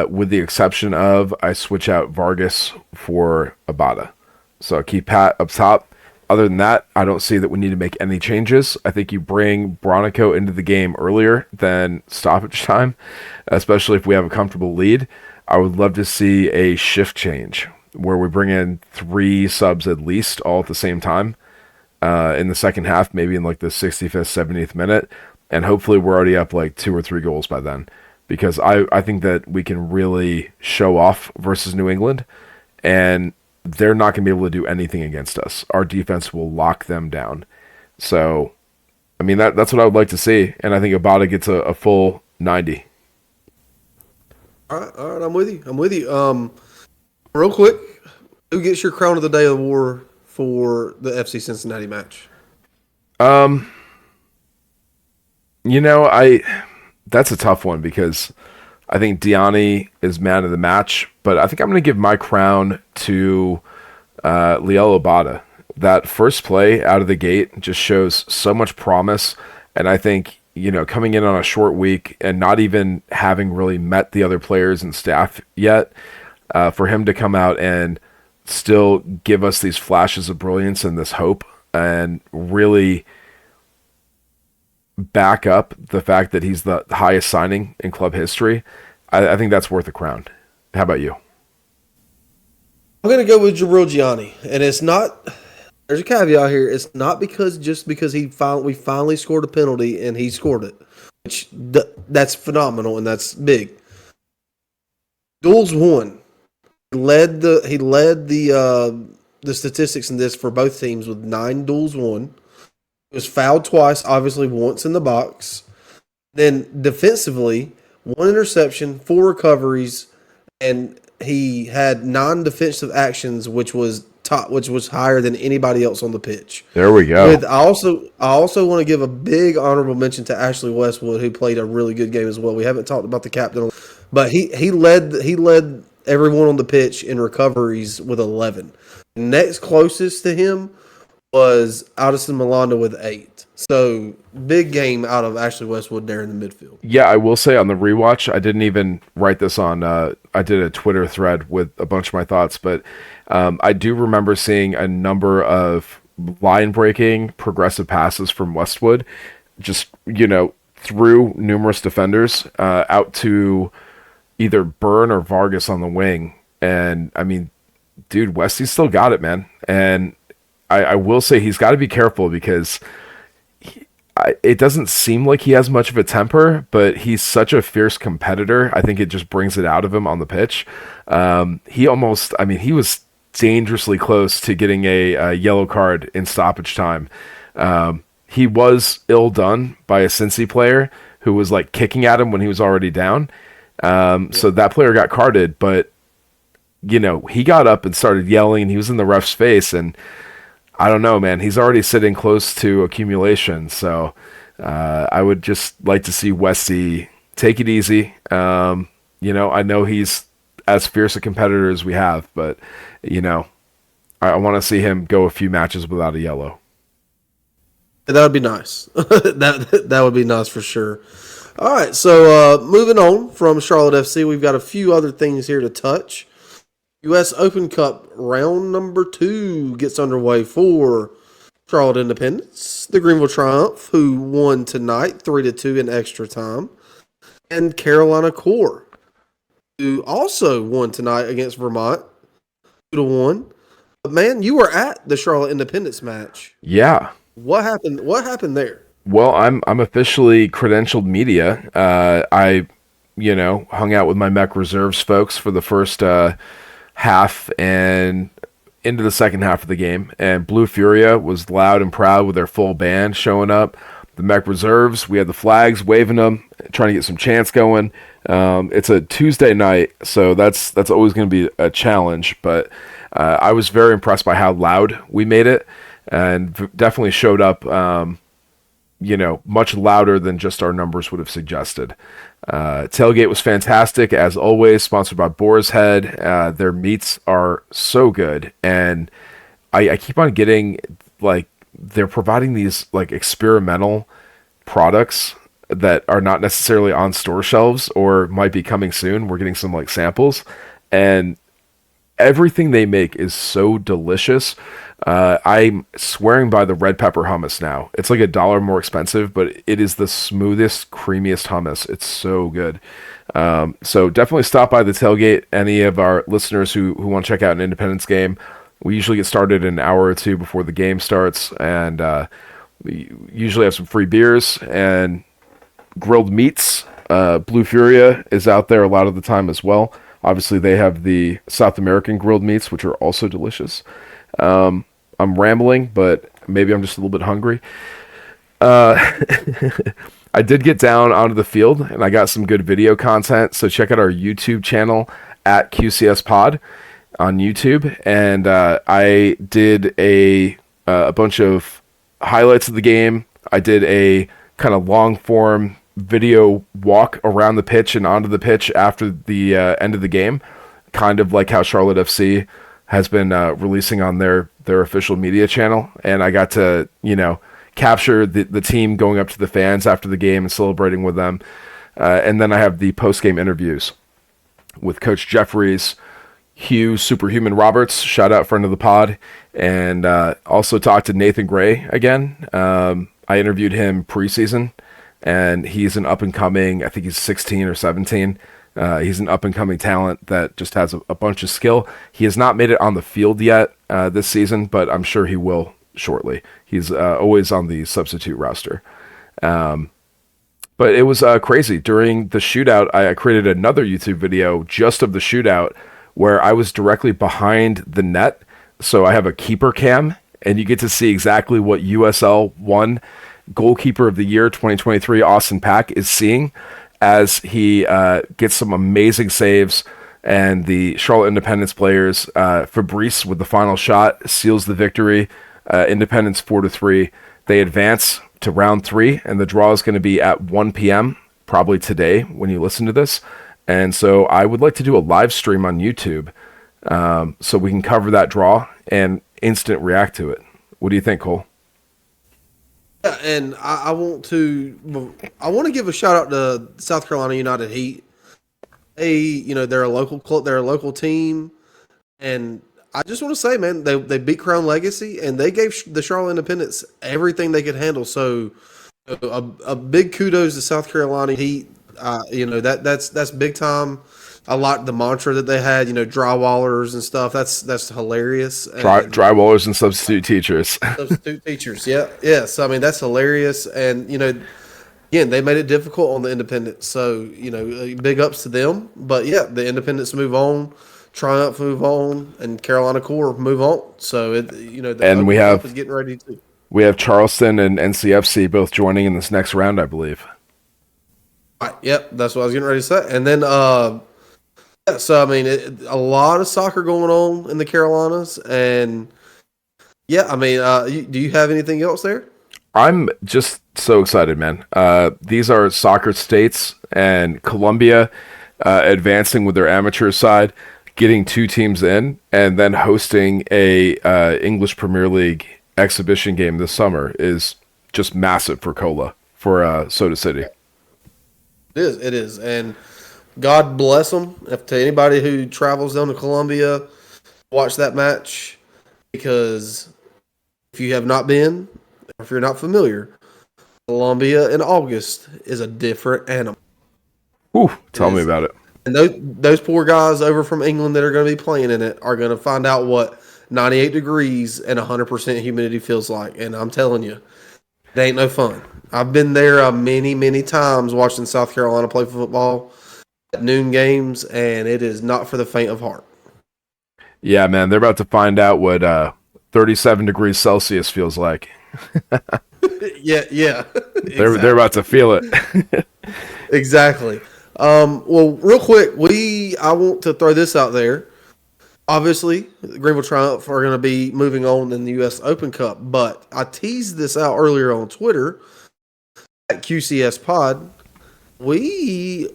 with the exception of I switch out Vargas for Abada. So I keep Pat up top. Other than that, I don't see that we need to make any changes. I think you bring Bronico into the game earlier than stoppage time, especially if we have a comfortable lead. I would love to see a shift change where we bring in 3 subs at least all at the same time in the second half, maybe in like the 65th, 70th minute. And hopefully we're already up like 2 or 3 goals by then, because I think that we can really show off versus New England, and they're not going to be able to do anything against us. Our defense will lock them down. So, I mean, that's what I would like to see. And I think Abada gets a full 90. All right, I'm with you. I'm with you. Real quick, who gets your crown of the day of the war for the FC Cincinnati match? Um, I that's a tough one because I think Diani is man of the match, but I think I'm going to give my crown to Liel Obata. That first play out of the gate just shows so much promise, and I think coming in on a short week and not even having really met the other players and staff yet, for him to come out and still give us these flashes of brilliance and this hope, and really back up the fact that he's the highest signing in club history, I think that's worth a crown. How about you? I'm going to go with Jabril Gianni, and it's not. There's a caveat here. It's not because we finally scored a penalty and he scored it, which that's phenomenal and that's big. Duels won. He led the statistics in this for both teams with 9 duels won. He was fouled twice, obviously once in the box. Then defensively, 1 interception, 4 recoveries, and he had 9 defensive actions, which was higher than anybody else on the pitch. There we go. I also want to give a big honorable mention to Ashley Westwood, who played a really good game as well. We haven't talked about the captain, but he led everyone on the pitch in recoveries with 11. Next closest to him was Addison Milanda with 8. So big game out of Ashley Westwood there in the midfield. Yeah, I will say on the rewatch, I didn't even write this on. I did a Twitter thread with a bunch of my thoughts, but I do remember seeing a number of line-breaking progressive passes from Westwood, just through numerous defenders out to either Byrne or Vargas on the wing. And I mean, dude, Westy's still got it, man. And I will say he's got to be careful because it doesn't seem like he has much of a temper, but he's such a fierce competitor. I think it just brings it out of him on the pitch. He was dangerously close to getting a yellow card in stoppage time. He was ill done by a Cincy player who was like kicking at him when he was already down. So that player got carded, but he got up and started yelling and he was in the ref's face, and I don't know, man. He's already sitting close to accumulation, so I would just like to see Westy take it easy. I know he's as fierce a competitor as we have, but I want to see him go a few matches without a yellow. That would be nice. that would be nice for sure. All right, so moving on from Charlotte FC, we've got a few other things here to touch. U.S. Open Cup round number 2 gets underway for Charlotte Independence, the Greenville Triumph, who won tonight 3-2 in extra time, and Carolina Core, who also won tonight against Vermont 2-1. But man, you were at the Charlotte Independence match. Yeah. What happened? What happened there? Well, I'm officially credentialed media. I hung out with my Mech Reserves folks for the first half and into the second half of the game, and Blue Furia was loud and proud with their full band showing up. The Mech Reserves, we had the flags waving them, trying to get some chants going. It's a Tuesday night, so that's always going to be a challenge, but I was very impressed by how loud we made it, and definitely showed up much louder than just our numbers would have suggested. Tailgate was fantastic, as always, sponsored by Boar's Head. Their meats are so good, and I keep on getting, they're providing these, experimental products that are not necessarily on store shelves or might be coming soon. We're getting some, samples, and everything they make is so delicious. I'm swearing by the red pepper hummus now. It's like $1 more expensive, but it is the smoothest, creamiest hummus. It's so good. So definitely stop by the tailgate. Any of our listeners who want to check out an Independence game, we usually get started an hour or two before the game starts, and we usually have some free beers and grilled meats. Blue Furia is out there a lot of the time as well. Obviously, they have the South American grilled meats, which are also delicious. I'm rambling, but maybe I'm just a little bit hungry. Uh, I did get down onto the field and I got some good video content. So check out our YouTube channel at QCS Pod on YouTube. And I did a bunch of highlights of the game. I did a kind of long form video walk around the pitch and onto the pitch after the end of the game, kind of like how Charlotte FC has been releasing on their official media channel. And I got to, capture the team going up to the fans after the game and celebrating with them. And then I have the post game interviews with Coach Jeffries, Hugh Superhuman Roberts, shout out friend of the pod, and also talked to Nathan Gray again. I interviewed him preseason, and he's an up and coming. I think he's 16 or 17. He's an up and coming talent that just has a bunch of skill. He has not made it on the field yet this season, but I'm sure he will shortly. He's always on the substitute roster. But it was crazy. During the shootout, I created another YouTube video just of the shootout where I was directly behind the net. So I have a keeper cam, and you get to see exactly what USL 1 Goalkeeper of the Year 2023 Austin Pack is seeing as he gets some amazing saves. And the Charlotte Independence players, Fabrice with the final shot, seals the victory. Independence 4-3. They advance to round 3, and the draw is going to be at 1 p.m. probably today when you listen to this. And so I would like to do a live stream on YouTube so we can cover that draw and instant react to it. What do you think, Cole? Yeah, and I want to give a shout out to South Carolina United Heat. They're a local club, they're a local team, and I just want to say, man, they beat Crown Legacy and they gave the Charlotte Independence everything they could handle. So a big kudos to South Carolina Heat. That's big time. I like the mantra that they had. Drywallers and stuff. That's hilarious. And Drywallers and substitute teachers. Substitute teachers. Yeah, yes. I mean that's hilarious. And again, they made it difficult on the Independents. So big ups to them. But yeah, the Independents move on. Triumph move on, and Carolina Core move on. So and we have is getting ready to. We have Charleston and NCFC both joining in this next round, I believe. Right, yep, that's what I was getting ready to say. And then, so I mean, a lot of soccer going on in the Carolinas, and yeah, I mean, do you have anything else there? I'm just so excited, man. These are soccer states, and Columbia advancing with their amateur side, getting 2 teams in, and then hosting a English Premier League exhibition game this summer is just massive for Cola, for Soda City. It is, and God bless them. To anybody who travels down to Columbia, watch that match, because if you have not been, or if you're not familiar, Columbia in August is a different animal. Ooh, tell me about it. And those poor guys over from England that are going to be playing in it are going to find out what 98 degrees and 100% humidity feels like. And I'm telling you, it ain't no fun. I've been there many, many times watching South Carolina play football at noon games, and it is not for the faint of heart. Yeah, man, they're about to find out what 37 degrees Celsius feels like. Yeah. Exactly. They're about to feel it. Exactly. Well, real quick, I want to throw this out there. Obviously, Greenville Triumph are going to be moving on in the U.S. Open Cup, but I teased this out earlier on Twitter at QCS Pod. I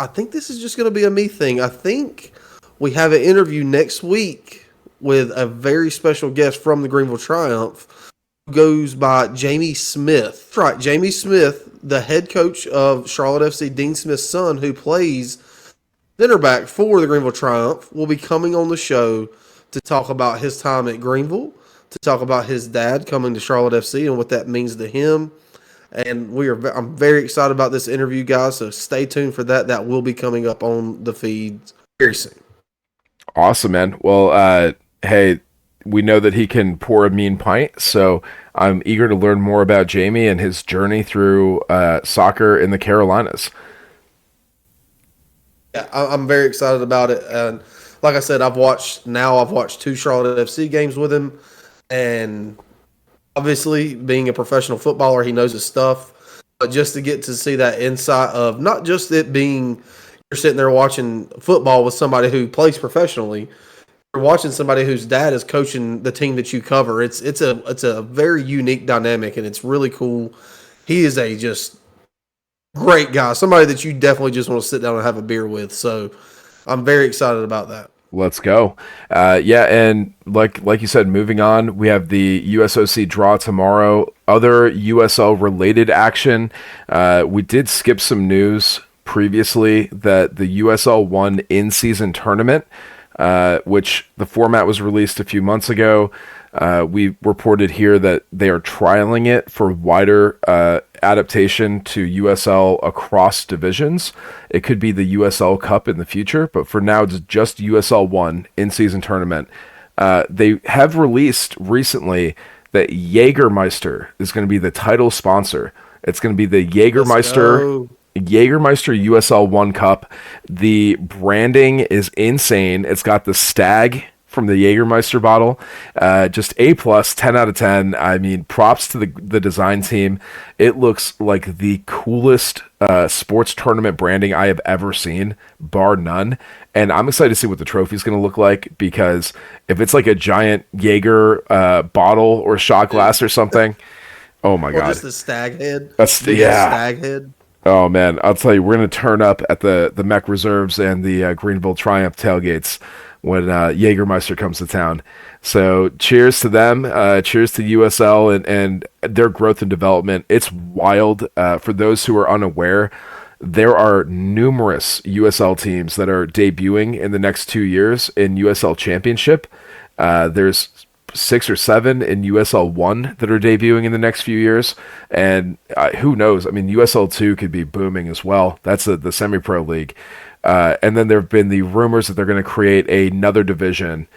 think this is just going to be a me thing. I think we have an interview next week with a very special guest from the Greenville Triumph who goes by Jamie Smith. That's right, Jamie Smith, the head coach of Charlotte FC, Dean Smith's son, who plays center back for the Greenville Triumph, will be coming on the show to talk about his time at Greenville, to talk about his dad coming to Charlotte FC and what that means to him. And I'm very excited about this interview, guys, so stay tuned for that. That will be coming up on the feed very soon. Awesome, man. Well, hey, we know that he can pour a mean pint, so I'm eager to learn more about Jamie and his journey through soccer in the Carolinas. Yeah, I'm very excited about it. And like I said, I've watched 2 Charlotte FC games with him, and Obviously, being a professional footballer, he knows his stuff. But just to get to see that insight of not just it being you're sitting there watching football with somebody who plays professionally, you're watching somebody whose dad is coaching the team that you cover. It's a very unique dynamic, and it's really cool. He is a just great guy, somebody that you definitely just want to sit down and have a beer with. So I'm very excited about that. Let's go. Yeah, and like you said, moving on, we have the USOC draw tomorrow. Other USL related action. We did skip some news previously that the USL won in-season tournament, which the format was released a few months ago. We reported here that they are trialing it for wider adaptation to USL across divisions. It could be the USL Cup in the future, but for now, it's just USL 1 in-season tournament. They have released recently that Jägermeister is going to be the title sponsor. It's going to be the Jägermeister USL 1 Cup. The branding is insane. It's got the stag from the Jägermeister bottle. Just A+, 10 out of 10. I mean, props to the design team. It looks like the coolest sports tournament branding I have ever seen, bar none. And I'm excited to see what the trophy is going to look like, because if it's like a giant Jaeger bottle or shot glass or something, oh my God. Just the stag head. Yeah. Stag head. Oh man, I'll tell you, we're going to turn up at the Mech Reserves and the Greenville Triumph tailgates when Jägermeister comes to town. So cheers to them. Cheers to USL and their growth and development. It's wild. For those who are unaware, there are numerous USL teams that are debuting in the next 2 years in USL Championship. There's 6 or 7 in USL 1 that are debuting in the next few years. And who knows? I mean, USL 2 could be booming as well. That's the semi-pro league. And then there have been the rumors that they're going to create another division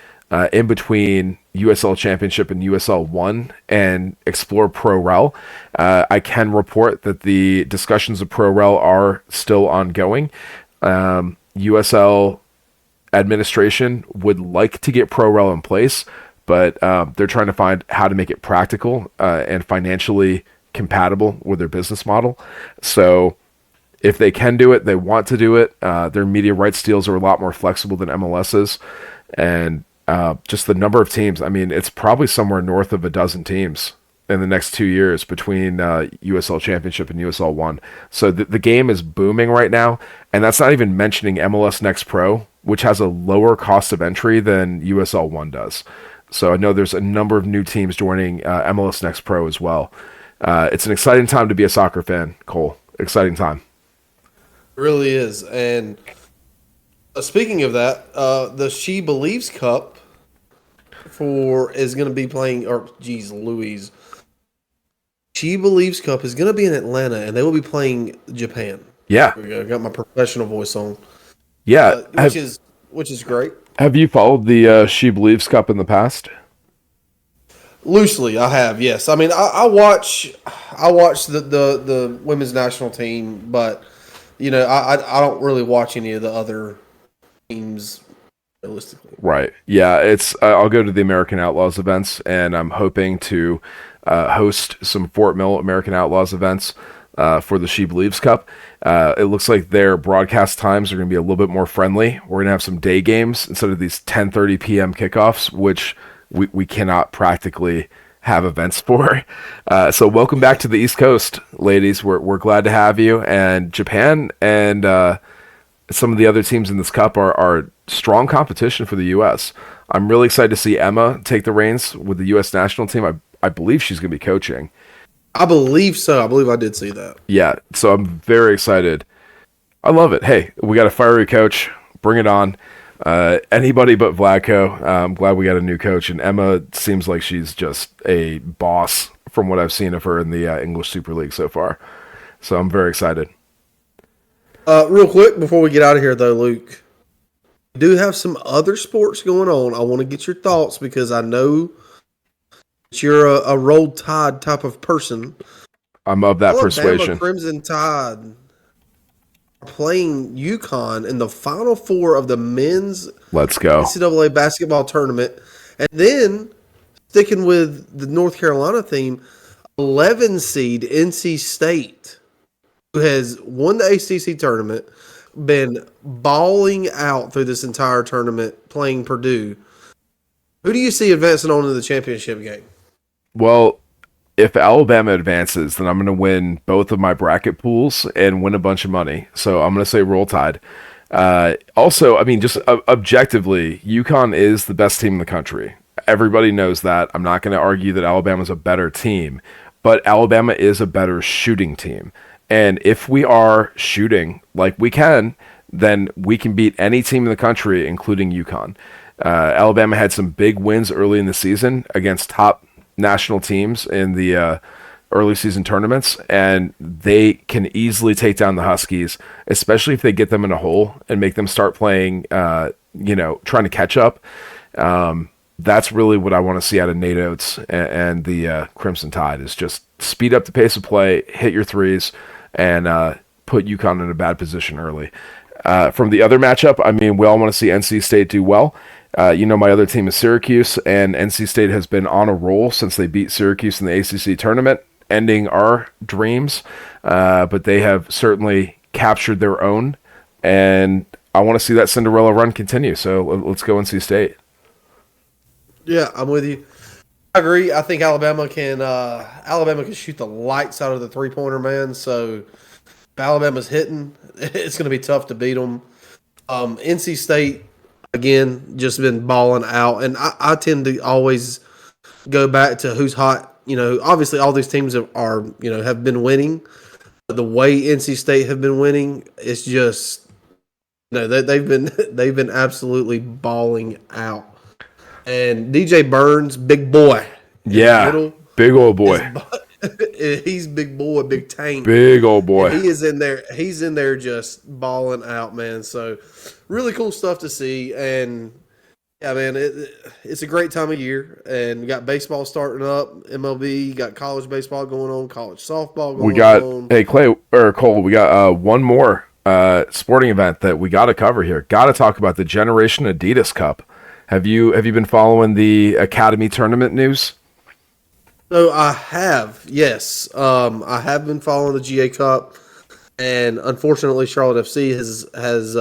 in between USL Championship and USL 1 and explore Pro Rel. I can report that the discussions of Pro Rel are still ongoing. USL administration would like to get Pro Rel in place, but they're trying to find how to make it practical and financially compatible with their business model. So if they can do it, they want to do it. Their media rights deals are a lot more flexible than MLS's. And just the number of teams, I mean, it's probably somewhere north of a dozen teams in the next 2 years between USL Championship and USL 1. So the game is booming right now. And that's not even mentioning MLS Next Pro, which has a lower cost of entry than USL 1 does. So I know there's a number of new teams joining MLS Next Pro as well. It's an exciting time to be a soccer fan, Cole. Exciting time. It really is. And speaking of that, the She Believes Cup is going to be playing, or geez Louise. She Believes Cup is going to be in Atlanta, and they will be playing Japan. Yeah. There we go. I got my professional voice on. Yeah. Which is great. Have you followed the She Believes Cup in the past? Loosely, I have. Yes. I mean, I watch the women's national team, but you know, I don't really watch any of the other teams realistically. Right. Yeah. It's I'll go to the American Outlaws events, and I'm hoping to host some Fort Mill American Outlaws events for the She Believes Cup. It looks like their broadcast times are going to be a little bit more friendly. We're going to have some day games instead of these 10:30 p.m. kickoffs, which we cannot practically have events for. So welcome back to the East Coast, ladies. We're glad to have you. And Japan and some of the other teams in this cup are strong competition for the U.S. I'm really excited to see Emma take the reins with the U.S. national team. I believe she's going to be coaching. I believe so. I believe I did see that. Yeah, so I'm very excited. I love it. Hey, we got a fiery coach. Bring it on. Anybody but Vladko. I'm glad we got a new coach, and Emma seems like she's just a boss from what I've seen of her in the English Super League so far. So I'm very excited. Real quick before we get out of here, though, Luke, we do have some other sports going on. I want to get your thoughts because I know that you're a Roll Tide type of person. I'm of that Alabama persuasion. Crimson Tide are playing UConn in the Final Four of the men's Let's go. NCAA basketball tournament. And then sticking with the North Carolina theme, 11 seed NC State, who has won the ACC tournament, been balling out through this entire tournament, playing Purdue. Who do you see advancing on to the championship game? Well, if Alabama advances, then I'm going to win both of my bracket pools and win a bunch of money. So I'm going to say Roll Tide. Also, I mean, just objectively, UConn is the best team in the country. Everybody knows that. I'm not going to argue that Alabama's a better team, but Alabama is a better shooting team. And if we are shooting like we can, then we can beat any team in the country, including UConn. Alabama had some big wins early in the season against top national teams in the early season tournaments, and they can easily take down the Huskies, especially if they get them in a hole and make them start playing, trying to catch up. That's really what I want to see out of Nate Oates and the Crimson Tide, is just speed up the pace of play, hit your threes, and put UConn in a bad position early. From the other matchup, I mean, we all want to see NC State do well. My other team is Syracuse, and NC State has been on a roll since they beat Syracuse in the ACC tournament, ending our dreams. But they have certainly captured their own, and I want to see that Cinderella run continue. So let's go NC State. Yeah, I'm with you. I agree. I think Alabama can shoot the lights out of the 3-pointer, man. So if Alabama's hitting, it's going to be tough to beat them. NC State, again, just been balling out. And I tend to always go back to who's hot. Obviously all these teams have been winning. But the way NC State have been winning, it's just they've been absolutely balling out. And DJ Burns, big boy. Yeah, big old boy. He's big boy, big tank. Big old boy. And he is in there. He's in there just balling out, man. So really cool stuff to see. And yeah, man, it's a great time of year. And we got baseball starting up, MLB, got college baseball going on, college softball going on. Hey, Cole, we got one more sporting event that we got to cover here. Got to talk about the Generation Adidas Cup. Have you been following the Academy tournament news? So I have, yes. I have been following the GA Cup, and unfortunately, Charlotte FC has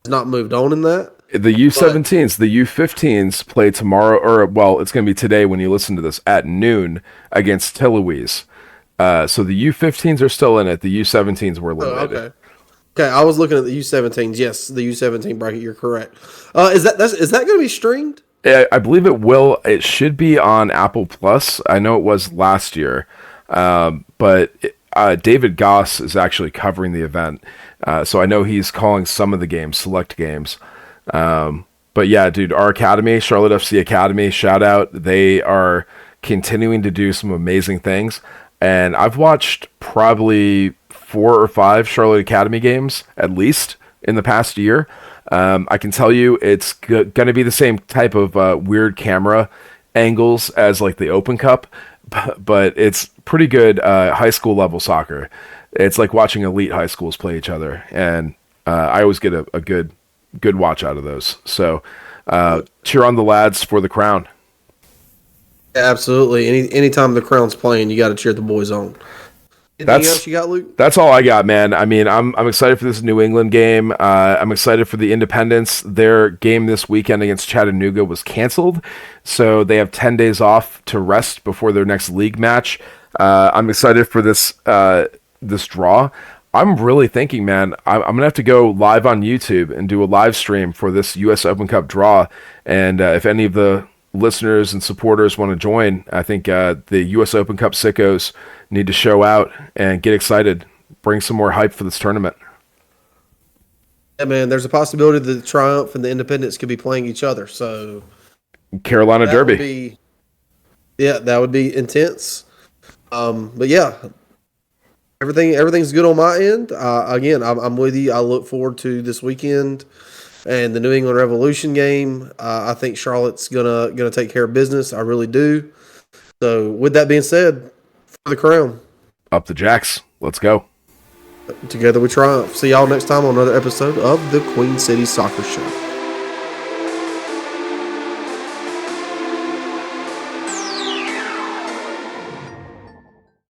not moved on in that. The U17s, the U15s play tomorrow, it's going to be today when you listen to this, at noon against Tillouise. So the U15s are still in it. The U17s were eliminated. Okay, I was looking at the U17s. Yes, the U17 bracket. You're correct. Is that going to be streamed? I believe it will. It should be on Apple Plus. I know it was last year, but David Goss is actually covering the event, so I know he's calling some of the games, select games. But yeah, dude, our academy, Charlotte FC Academy, shout out. They are continuing to do some amazing things, and I've watched probably 4 or 5 Charlotte Academy games at least in the past year. I can tell you it's going to be the same type of weird camera angles as like the Open Cup, but it's pretty good high school level soccer. It's like watching elite high schools play each other, and I always get a good watch out of those. So cheer on the lads for the crown. Absolutely. Anytime the crown's playing, you got to cheer the boys on. Anything else you got, Luke? That's all I got, man. I mean, I'm excited for this New England game. I'm excited for the Independents. Their game this weekend against Chattanooga was canceled, so they have 10 days off to rest before their next league match. I'm excited for this draw. I'm really thinking, man, I'm going to have to go live on YouTube and do a live stream for this U.S. Open Cup draw, and if any of the listeners and supporters want to join, I think the U.S. Open Cup sickos need to show out and get excited, bring some more hype for this tournament. Yeah, man, there's a possibility that the Triumph and the Independents could be playing each other. So Carolina Derby. That would be intense. But yeah, everything's good on my end. Again, I'm with you. I look forward to this weekend and the New England Revolution game. I think Charlotte's gonna take care of business. I really do. So with that being said, for the crown. Up the Jacks. Let's go. Together we triumph. See y'all next time on another episode of the Queen City Soccer Show.